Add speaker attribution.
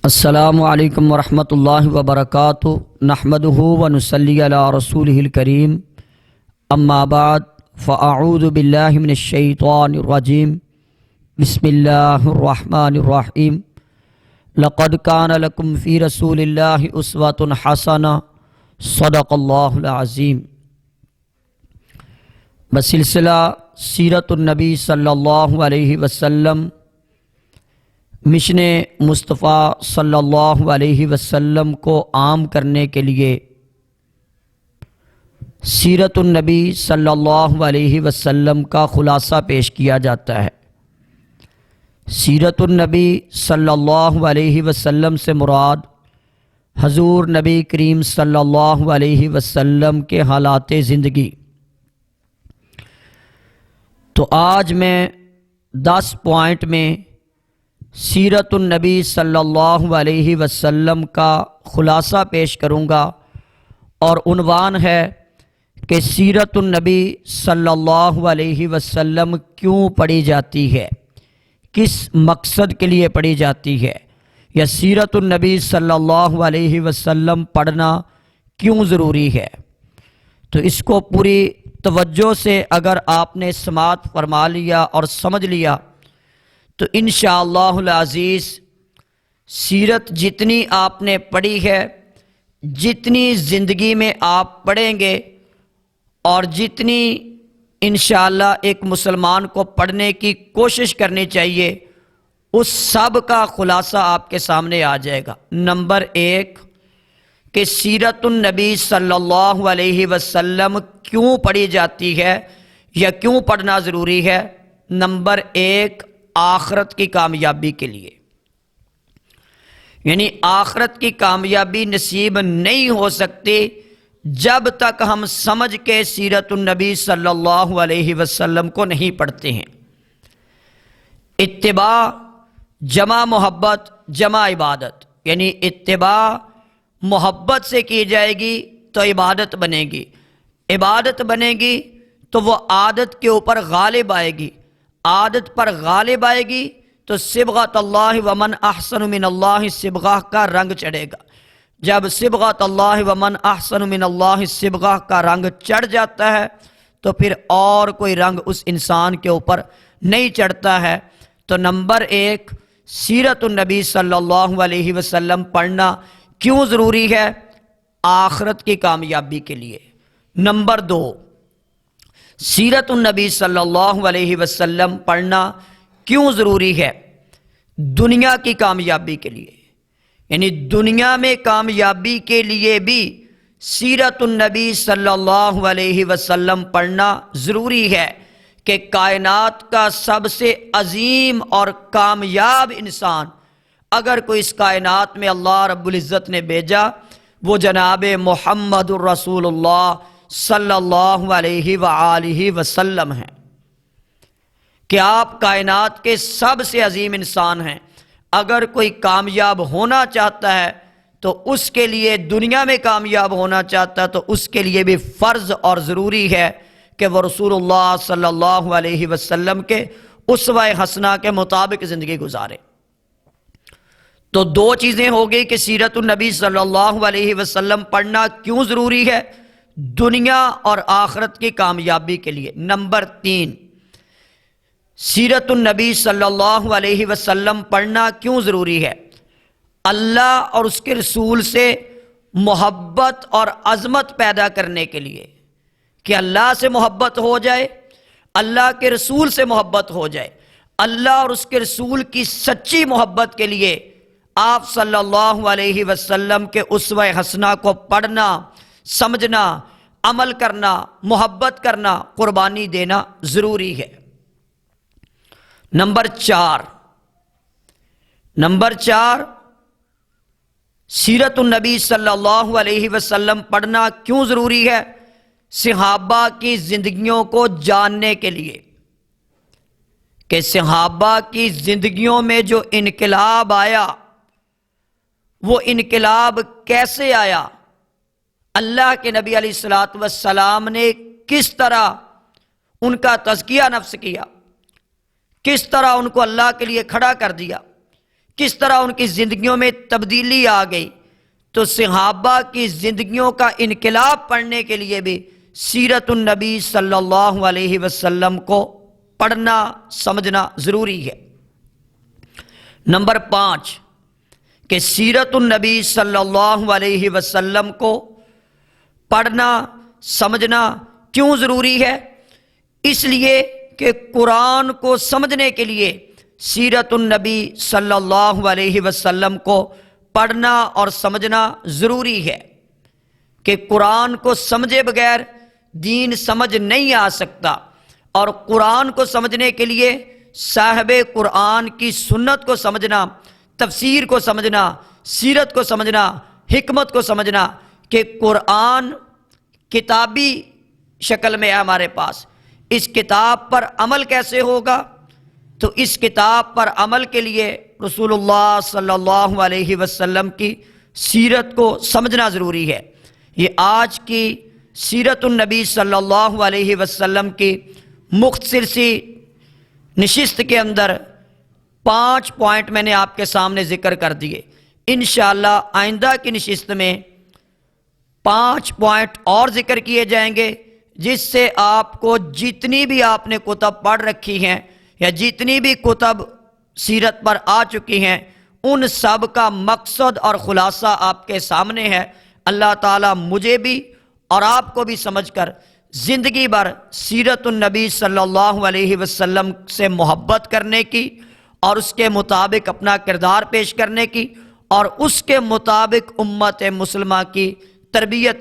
Speaker 1: السلام علیکم ورحمۃ اللہ وبرکاتہ نحمدہ ونصلی علی رسولہ الکریم اما بعد فاعوذ باللہ من الشیطان الرجیم بسم اللہ الرحمن الرحیم لقد کان لکم فی رسول اللہ اسوۃ حسنہ صدق اللہ العظیم۔ بسلسلہ سیرت النبی صلی اللہ علیہ وسلم مشن مصطفیٰ صلی اللہ علیہ وسلم کو عام کرنے کے لیے سیرت النبی صلی اللہ علیہ وسلم کا خلاصہ پیش کیا جاتا ہے۔ سیرت النبی صلی اللہ علیہ وسلم سے مراد حضور نبی کریم صلی اللہ علیہ وسلم کے حالات زندگی۔ تو آج میں 10 پوائنٹ میں سیرت النبی صلی اللہ علیہ وسلم کا خلاصہ پیش کروں گا، اور عنوان ہے کہ سیرت النبی صلی اللہ علیہ وسلم کیوں پڑھی جاتی ہے، کس مقصد کے لیے پڑھی جاتی ہے، یا سیرت النبی صلی اللہ علیہ وسلم پڑھنا کیوں ضروری ہے۔ تو اس کو پوری توجہ سے اگر آپ نے سماعت فرما لیا اور سمجھ لیا تو انشاءاللہ العزیز سیرت جتنی آپ نے پڑھی ہے، جتنی زندگی میں آپ پڑھیں گے، اور جتنی انشاءاللہ ایک مسلمان کو پڑھنے کی کوشش کرنی چاہیے، اس سب کا خلاصہ آپ کے سامنے آ جائے گا۔ نمبر 1 کہ سیرت النبی صلی اللہ علیہ وسلم کیوں پڑھی جاتی ہے یا کیوں پڑھنا ضروری ہے۔ نمبر 1 آخرت کی کامیابی کے لیے، یعنی آخرت کی کامیابی نصیب نہیں ہو سکتی جب تک ہم سمجھ کے سیرت النبی صلی اللہ علیہ وسلم کو نہیں پڑھتے ہیں۔ اتباع جمع محبت جمع عبادت، یعنی اتباع محبت سے کی جائے گی تو عبادت بنے گی، عبادت بنے گی تو وہ عادت کے اوپر غالب آئے گی، عادت پر غالب آئے گی تو صبغۃ اللہ ومن احسن من اللہ صبغہ کا رنگ چڑھے گا۔ جب صبغۃ اللہ ومن احسن من اللہ صبغہ کا رنگ چڑھ جاتا ہے تو پھر اور کوئی رنگ اس انسان کے اوپر نہیں چڑھتا ہے۔ تو نمبر 1 سیرت النبی صلی اللہ علیہ وسلم پڑھنا کیوں ضروری ہے؟ آخرت کی کامیابی کے لیے۔ نمبر 2 سیرت النبی صلی اللہ علیہ وسلم پڑھنا کیوں ضروری ہے؟ دنیا کی کامیابی کے لیے، یعنی دنیا میں کامیابی کے لیے بھی سیرت النبی صلی اللہ علیہ وسلم پڑھنا ضروری ہے، کہ کائنات کا سب سے عظیم اور کامیاب انسان اگر کوئی اس کائنات میں اللہ رب العزت نے بھیجا، وہ جناب محمد الرسول اللہ صلی اللہ علیہ وآلہ وسلم ہیں، کہ آپ کائنات کے سب سے عظیم انسان ہیں۔ اگر کوئی کامیاب ہونا چاہتا ہے تو اس کے لیے، دنیا میں کامیاب ہونا چاہتا ہے تو اس کے لیے بھی فرض اور ضروری ہے کہ وہ رسول اللہ صلی اللہ علیہ وسلم کے اسوہ حسنہ کے مطابق زندگی گزارے۔ تو 2 چیزیں ہو گئی کہ سیرت النبی صلی اللہ علیہ وسلم پڑھنا کیوں ضروری ہے، دنیا اور آخرت کی کامیابی کے لیے۔ نمبر 3 سیرت النبی صلی اللہ علیہ وسلم پڑھنا کیوں ضروری ہے؟ اللہ اور اس کے رسول سے محبت اور عظمت پیدا کرنے کے لیے، کہ اللہ سے محبت ہو جائے، اللہ کے رسول سے محبت ہو جائے۔ اللہ اور اس کے رسول کی سچی محبت کے لیے آپ صلی اللہ علیہ وسلم کے اسوہ حسنہ کو پڑھنا، سمجھنا، عمل کرنا، محبت کرنا، قربانی دینا ضروری ہے۔ نمبر 4 سیرت النبی صلی اللہ علیہ وسلم پڑھنا کیوں ضروری ہے؟ صحابہ کی زندگیوں کو جاننے کے لیے، کہ صحابہ کی زندگیوں میں جو انقلاب آیا، وہ انقلاب کیسے آیا، اللہ کے نبی علیہ الصلوۃ والسلام نے کس طرح ان کا تزکیہ نفس کیا، کس طرح ان کو اللہ کے لیے کھڑا کر دیا، کس طرح ان کی زندگیوں میں تبدیلی آ گئی، تو صحابہ کی زندگیوں کا انقلاب پڑھنے کے لیے بھی سیرت النبی صلی اللہ علیہ وسلم کو پڑھنا سمجھنا ضروری ہے۔ نمبر 5 کہ سیرت النبی صلی اللہ علیہ وسلم کو پڑھنا سمجھنا کیوں ضروری ہے؟ اس لیے کہ قرآن کو سمجھنے کے لیے سیرت النبی صلی اللہ علیہ وسلم کو پڑھنا اور سمجھنا ضروری ہے، کہ قرآن کو سمجھے بغیر دین سمجھ نہیں آ سکتا، اور قرآن کو سمجھنے کے لیے صاحب قرآن کی سنت کو سمجھنا، تفسیر کو سمجھنا، سیرت کو سمجھنا، حکمت کو سمجھنا، کہ قرآن کتابی شکل میں ہے ہمارے پاس، اس کتاب پر عمل کیسے ہوگا؟ تو اس کتاب پر عمل کے لیے رسول اللہ صلی اللہ علیہ وسلم کی سیرت کو سمجھنا ضروری ہے۔ یہ آج کی سیرت النبی صلی اللہ علیہ وسلم کی مختصر سی نشست کے اندر 5 پوائنٹ میں نے آپ کے سامنے ذکر کر دیے۔ انشاءاللہ آئندہ کی نشست میں 5 پوائنٹ اور ذکر کیے جائیں گے، جس سے آپ کو جتنی بھی آپ نے کتب پڑھ رکھی ہیں یا جتنی بھی کتب سیرت پر آ چکی ہیں، ان سب کا مقصد اور خلاصہ آپ کے سامنے ہے۔ اللہ تعالیٰ مجھے بھی اور آپ کو بھی سمجھ کر زندگی بھر سیرت النبی صلی اللہ علیہ وسلم سے محبت کرنے کی اور اس کے مطابق اپنا کردار پیش کرنے کی اور اس کے مطابق امت مسلمہ کی تربیت